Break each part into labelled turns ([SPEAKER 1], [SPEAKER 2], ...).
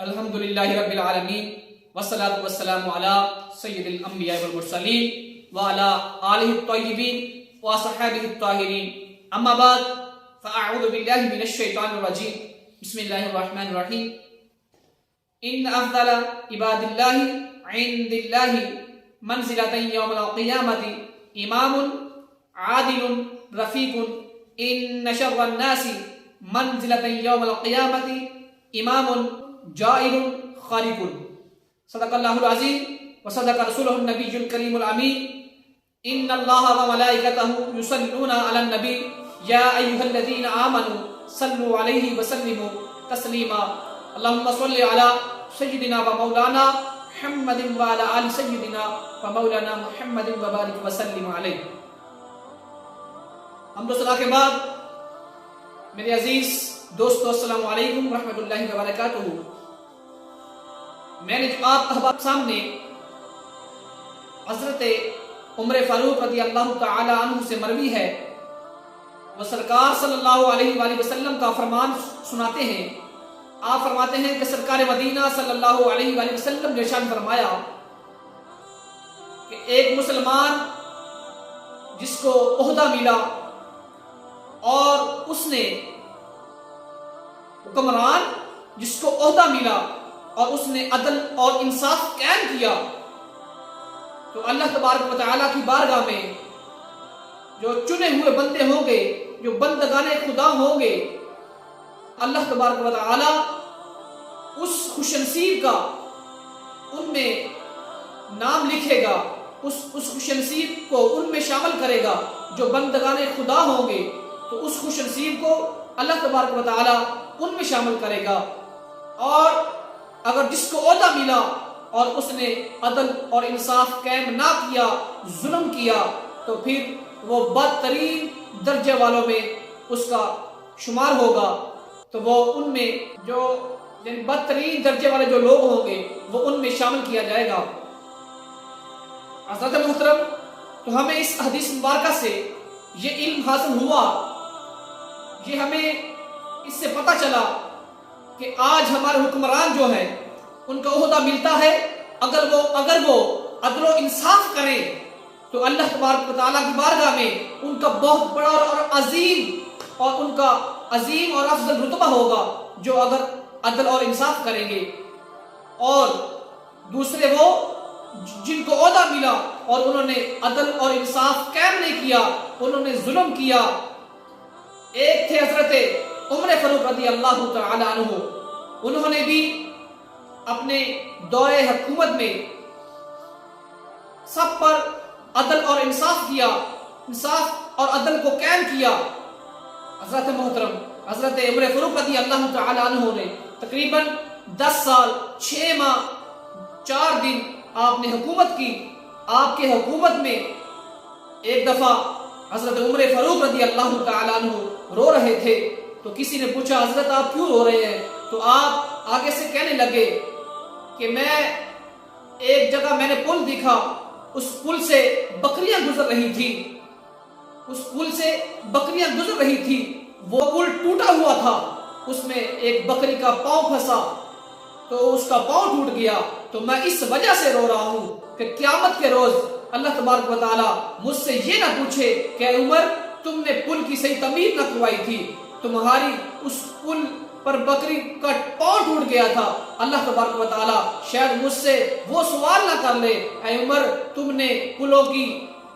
[SPEAKER 1] الحمدللہ رب العالمین والصلاة والسلام علی سید الانبیاء والمرسلین وعلی آلہ الطیبین وصحابہ الطاہرین اما بعد فاعوذ باللہ من الشیطان الرجیم بسم اللہ الرحمن الرحیم ان افضل عباد اللہ عند اللہ منزلۃ یوم القیامۃ امام عادل رفیق ان شر الناس منزلۃ یوم القیامۃ امام جائر خالق صدق اللہ العظیم وصدق رسولہ النبی الکریم الامین ان اللہ وملائکتہ یصلون علی النبی یا ایہا الذین آمنوا صلوا علیہ وسلموا تسلیما اللہم صل علی سیدنا و مولانا محمد وعلی آل سیدنا و مولانا محمد وبارک وسلم علیہ۔ حمد و ثنا کے بعد میرے عزیز دوستو السلام علیکم ورحمۃ اللہ وبرکاتہ۔ میں نے جو آپ احباب سامنے حضرت عمر فاروق رضی اللہ تعالی عنہ سے مروی ہے، وہ سرکار صلی اللہ علیہ وآلہ وسلم کا فرمان سناتے ہیں۔ آپ فرماتے ہیں کہ سرکار مدینہ صلی اللہ علیہ وآلہ وسلم نے ارشاد فرمایا کہ ایک مسلمان جس کو عہدہ ملا اور اس نے حکمران جس کو عہدہ ملا اور اس نے عدل اور انصاف قائم کیا، تو اللہ تبارک و تعالیٰ کی بارگاہ میں جو چنے ہوئے بندے ہوں گے، جو بندگان خدا ہوں گے، اللہ تبارک و تعالیٰ اس خوش نصیب کا ان میں نام لکھے گا، اس خوش نصیب کو ان میں شامل کرے گا جو بندگان خدا ہوں گے، تو اس خوش نصیب کو اللہ تبارک و تعالیٰ ان میں شامل کرے گا۔ اور اگر جس کو عہدہ ملا اور اس نے عدل اور انصاف قائم نہ کیا، ظلم کیا، تو پھر وہ بدترین درجے والوں میں اس کا شمار ہوگا، تو وہ ان میں جو بدترین درجے والے جو لوگ ہوں گے وہ ان میں شامل کیا جائے گا۔ حضرت محترم، تو ہمیں اس حدیث مبارکہ سے یہ علم حاصل ہوا، یہ ہمیں اس سے پتہ چلا کہ آج ہمارے حکمران جو ہیں ان کا عہدہ ملتا ہے، اگر وہ عدل و انصاف کریں تو اللہ تبارک و تعالیٰ کی بارگاہ میں ان کا بہت بڑا اور عظیم اور افضل رتبہ ہوگا جو اگر عدل اور انصاف کریں گے۔ اور دوسرے وہ جن کو عہدہ ملا اور انہوں نے عدل اور انصاف قائم نہیں کیا، انہوں نے ظلم کیا۔ ایک تھے حضرت عمر فاروق رضی اللہ تعالی عنہ، انہوں نے بھی اپنے دور حکومت میں سب پر عدل اور انصاف کیا، انصاف اور عدل کو قائم کیا۔ حضرت محترم حضرت عمر فاروق رضی اللہ تعالی عنہ نے تقریباً 10 سال 6 ماہ 4 دن آپ نے حکومت کی۔ آپ کے حکومت میں ایک دفعہ حضرت عمر فاروق رضی اللہ تعالی عنہ رو رہے تھے، تو کسی نے پوچھا حضرت آپ کیوں رو رہے ہیں؟ تو آپ آگے سے کہنے لگے کہ میں ایک جگہ میں نے پل دیکھا، اس پل سے بکریاں گزر رہی تھی، وہ پل ٹوٹا ہوا تھا، اس میں ایک بکری کا پاؤں پھنسا تو اس کا پاؤں ٹوٹ گیا، تو میں اس وجہ سے رو رہا ہوں کہ قیامت کے روز اللہ تبارک و تعالیٰ مجھ سے یہ نہ پوچھے کہ اے عمر تم نے پل کی صحیح تعمیر نہ کروائی تھی، تمہاری اس پل پر بکری کا پاؤں ٹوٹ گیا تھا، اللہ تبارک و تعالیٰ شاید مجھ سے وہ سوال نہ کر لے اے عمر تم نے پلوں کی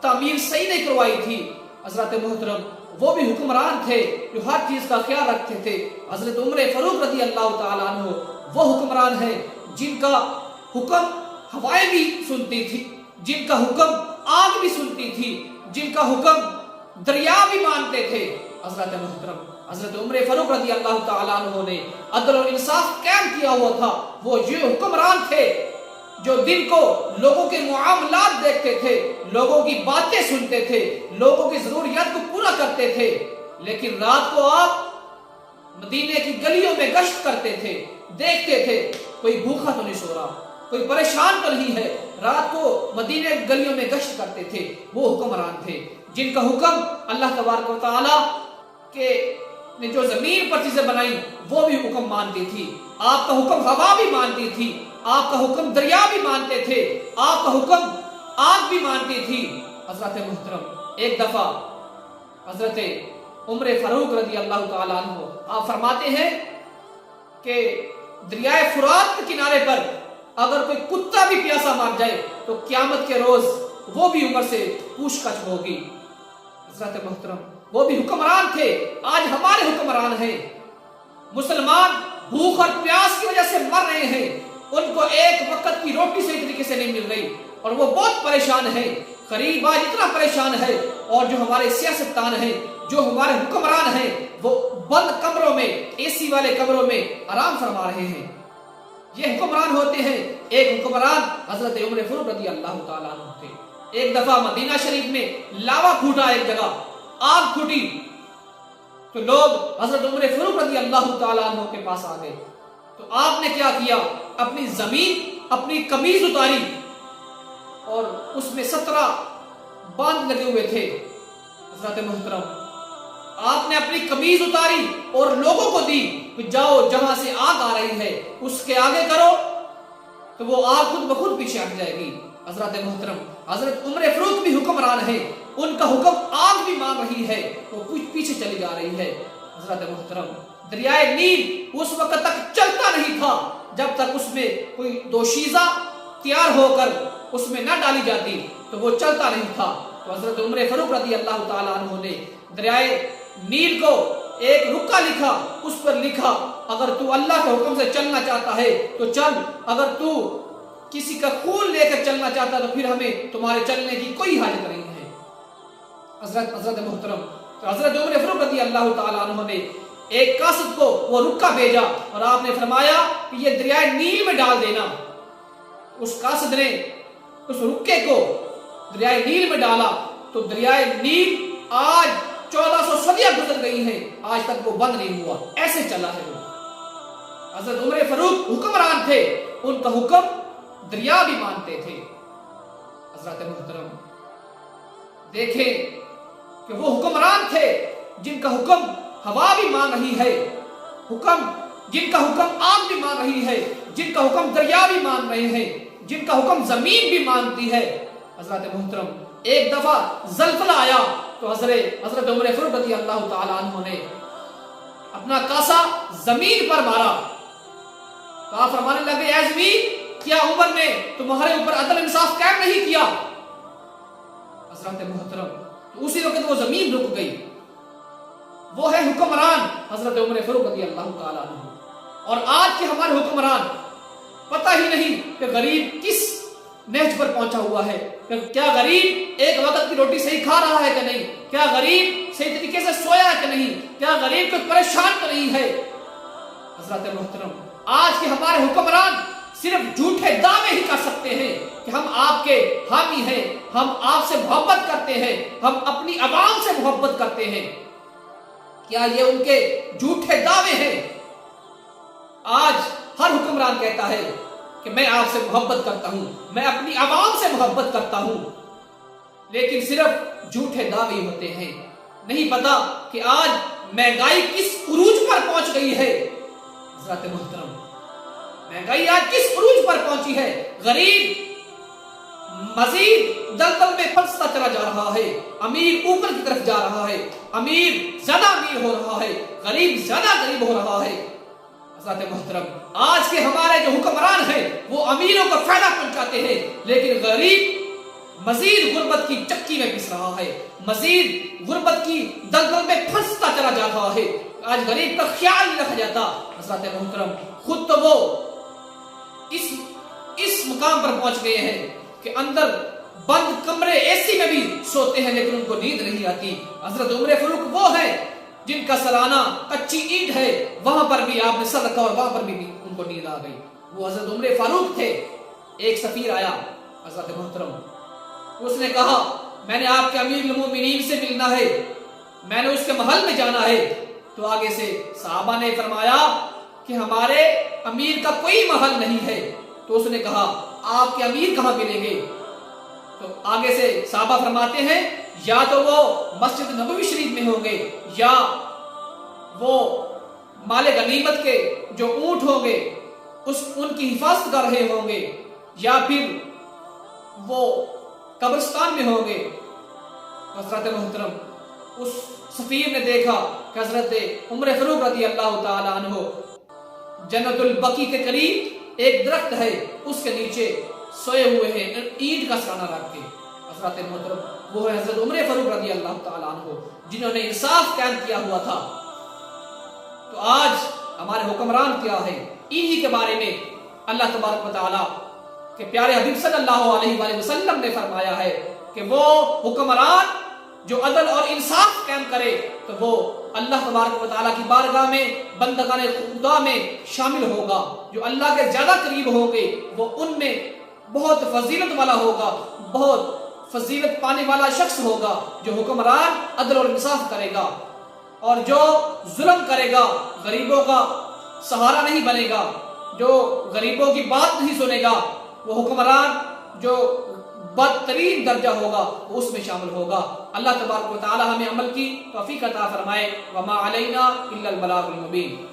[SPEAKER 1] تعمیر صحیح نہیں کروائی تھی۔ حضرت محترم وہ بھی حکمران تھے جو ہر چیز کا خیال رکھتے تھے۔ حضرت عمر فاروق رضی اللہ تعالیٰ عنہ وہ حکمران ہیں جن کا حکم ہوائیں بھی سنتی تھی، جن کا حکم آگ بھی سنتی تھی، جن کا حکم دریا بھی مانتے تھے۔ حضرت محترم حضرت عمر فاروق رضی اللہ تعالیٰ عنہ نے عدل و انصاف قائم کیا ہوا تھا۔ وہ یہ حکمران تھے جو دن کو لوگوں کے معاملات دیکھتے تھے، لوگوں کی باتیں سنتے تھے، لوگوں کی ضروریات کو پورا کرتے تھے، لیکن رات کو آپ مدینے کی گلیوں میں گشت کرتے تھے، دیکھتے تھے کوئی بھوکا تو نہیں سو رہا، کوئی پریشان تو نہیں ہے، رات کو مدینے کی گلیوں میں گشت کرتے تھے۔ وہ حکمران تھے جن کا حکم اللہ تبارک و تعالیٰ کے نے جو زمین پر چیزیں بنائی وہ بھی حکم مانتی تھی، آپ کا حکم ہوا بھی مانتی تھی، آپ کا حکم دریا بھی مانتے تھے، آپ کا حکم آگ بھی مانتی تھی۔ حضرت محترم، ایک دفعہ حضرت عمر فاروق رضی اللہ تعالیٰ عنہ آپ فرماتے ہیں کہ دریائے فرات کے کنارے پر اگر کوئی کتا بھی پیاسا مار جائے تو قیامت کے روز وہ بھی عمر سے پوچھ گچھ ہوگی۔ حضرت محترم، وہ بھی حکمران تھے، آج ہمارے حکمران ہیں۔ مسلمان بھوک اور پیاس کی وجہ سے مر رہے ہیں، ان کو ایک وقت کی روٹی صحیح طریقے سے نہیں مل رہی اور وہ بہت پریشان ہے۔ غریب آج اتنا پریشان ہے، اور جو ہمارے سیاستدان ہیں، جو ہمارے حکمران ہیں، وہ بند کمروں میں، اے سی والے کمروں میں آرام فرما رہے ہیں۔ یہ حکمران ہوتے ہیں۔ ایک حکمران حضرت عمر فاروق رضی اللہ تعالیٰ عنہ تھے۔ ایک دفعہ مدینہ شریف میں لاوا پھوٹا، ایک جگہ آگ پھوٹی، تو لوگ حضرت عمر فاروق رضی اللہ تعالیٰ عنہ کے پاس آ گئے۔ تو آپ نے کیا کیا؟ اپنی زمین، اپنی قمیض اتاری اور اس میں 17 باندھ لگے ہوئے تھے۔ حضرت محترم، آپ نے اپنی قمیض اتاری اور لوگوں کو دی کہ جاؤ، جہاں سے آگ آ رہی ہے اس کے آگے کرو تو وہ آگ خود بخود پیچھے ہٹ جائے گی۔ حضرت محترم، حضرت عمر فاروق بھی حکمران ہیں، ان کا حکم آگ بھی مان رہی ہے، وہ پیچھے چلی جا رہی ہے۔ حضرت محترم، دریائے نیل اس وقت تک چلتا نہیں تھا جب تک اس میں کوئی دوشیزہ تیار ہو کر اس میں نہ ڈالی جاتی، تو وہ چلتا نہیں تھا۔ تو حضرت عمر فاروق رضی اللہ تعالیٰ عنہ نے دریائے نیل کو ایک رکا لکھا، اس پر لکھا اگر تو اللہ کے حکم سے چلنا چاہتا ہے تو چل، اگر تو کسی کا خون لے کر چلنا چاہتا تو پھر ہمیں تمہارے چلنے کی کوئی حاجت نہیں ہے۔ حضرت محترم، تو حضرت عمر فاروق رضی اللہ تعالیٰ عنہ نے ایک قاصد کو وہ رکا بھیجا اور آپ نے فرمایا کہ یہ دریائے نیل میں ڈال دینا۔ اس قاصد نے اس رکے کو دریائے نیل میں ڈالا تو دریائے نیل آج 1400 صدیاں گزر گئی ہیں، آج تک وہ بند نہیں ہوا، ایسے چلا ہے وہ۔ حضرت عمر فاروق حکمران تھے، ان کا حکم دریا بھی مانتے تھے۔ حضرت محترم، دیکھیں کہ وہ حکمران تھے جن کا حکم ہوا بھی مان رہی ہے، جن کا حکم آگ بھی مان رہی ہے، جن کا حکم دریا بھی مان رہے ہیں، جن کا حکم زمین بھی مانتی ہے۔ حضرت محترم، ایک دفعہ زلزلہ آیا تو حضرت عمر فاروق رضی اللہ تعالیٰ عنہ نے اپنا کاسا زمین پر مارا تو آپ فرمانے لگے، اے زمین، کیا عمر نے تمہارے اوپر عدل انصاف قائم نہیں کیا؟ حضرت محترم، تو اسی وقت وہ زمین رک گئی۔ وہ ہے حکمران حضرت عمر فاروق رضی اللہ تعالیٰ عنہ۔ اور آج کے ہمارے حکمران پتہ ہی نہیں کہ غریب کس نہج پر پہنچا ہوا ہے، کہ کیا غریب ایک وقت کی روٹی صحیح کھا رہا ہے کہ نہیں، کیا غریب صحیح طریقے سے سویا ہے کہ نہیں، کیا غریب کوئی پریشان تو نہیں ہے۔ حضرت محترم، آج کے ہمارے حکمران صرف جھوٹے دعوے ہی کر سکتے ہیں کہ ہم آپ کے حامی ہیں، ہم آپ سے محبت کرتے ہیں، ہم اپنی عوام سے محبت کرتے ہیں۔ کیا یہ ان کے جھوٹے دعوے ہیں؟ آج ہر حکمران کہتا ہے کہ میں آپ سے محبت کرتا ہوں، میں اپنی عوام سے محبت کرتا ہوں، لیکن صرف جھوٹے دعوے ہوتے ہیں۔ نہیں پتا کہ آج مہنگائی کس عروج پر پہنچ گئی ہے۔ حضرت محترم، مہنگائی آج کس عروج پر پہنچی ہے؟ غریب مزید دلدل میں پھنستا چلا جا رہا ہے، امیر اوپر کی طرف جا رہا ہے، امیر زیادہ امیر ہو رہا ہے، غریب زیادہ غریب ہو رہا ہے۔ حضرت محترم، آج کے ہمارے جو حکمران ہیں وہ امیروں کو فائدہ پہنچاتے ہیں، لیکن غریب مزید غربت کی چکی میں پس رہا ہے، مزید غربت کی دلدل میں پھنستا چلا جا رہا ہے۔ آج غریب کا خیال نہیں رکھا جاتا۔ حضرت محترم، خود تو وہ اس مقام پر پہنچ گئے ہیں کہ اندر بند کمرے اے سی میں بھی سوتے ہیں لیکن ان کو نیند نہیں آتی۔ حضرت عمر فاروق وہ ہے جن کا سالانہ کچی اینٹ ہے، وہاں پر بھی آپ نے سر رکھا اور وہاں پر بھی ان کو نیند آ گئی۔ وہ حضرت عمر فاروق تھے۔ ایک سفیر آیا حضرت محترم، اس نے کہا میں نے آپ کے امیر المومنین سے ملنا ہے، میں نے اس کے محل میں جانا ہے۔ تو آگے سے صحابہ نے فرمایا کہ ہمارے امیر کا کوئی محل نہیں ہے۔ تو اس نے کہا آپ کے امیر کہاں ملیں گے؟ تو آگے سے صحابہ فرماتے ہیں یا تو وہ مسجد نبوی شریف میں ہوں گے یا وہ مال غنیمت کے جو اونٹ ہوں گے ان کی حفاظت کر رہے ہوں گے، یا پھر وہ قبرستان میں ہوں گے۔ حضرت محترم اس سفیر نے دیکھا کہ حضرت عمر فاروق رضی اللہ تعالی عنہ جنت البقیع کے قریب ایک درخت ہے، اس کے نیچے سوئے ہوئے ہیں اینٹ کا سرانہ رکھ کے۔ حضرت محترم وہ ہے حضرت عمر فاروق رضی اللہ تعالی عنہ، جنہوں نے انصاف قائم کیا ہوا تھا۔ تو آج ہمارے حکمران کیا ہے، انہی کے بارے میں اللہ تبارک و تعالی کے پیارے حبیب صلی اللہ علیہ وآلہ وسلم نے فرمایا ہے کہ وہ حکمران جو عدل اور انصاف قائم کرے تو وہ اللہ تبارک و تعالیٰ کی بارگاہ میں بندگان خدا میں شامل ہوگا۔ جو اللہ کے زیادہ قریب ہوگے وہ ان میں بہت فضیلت والا ہوگا، بہت فضیلت پانے والا شخص ہوگا جو حکمران عدل اور انصاف کرے گا، اور جو ظلم کرے گا، غریبوں کا سہارا نہیں بنے گا، جو غریبوں کی بات نہیں سنے گا، وہ حکمران جو بدترین درجہ ہوگا وہ اس میں شامل ہوگا۔ اللہ تبارک و تعالی ہمیں عمل کی توفیق عطا فرمائے۔ وما علینا الا البلاغ المبین۔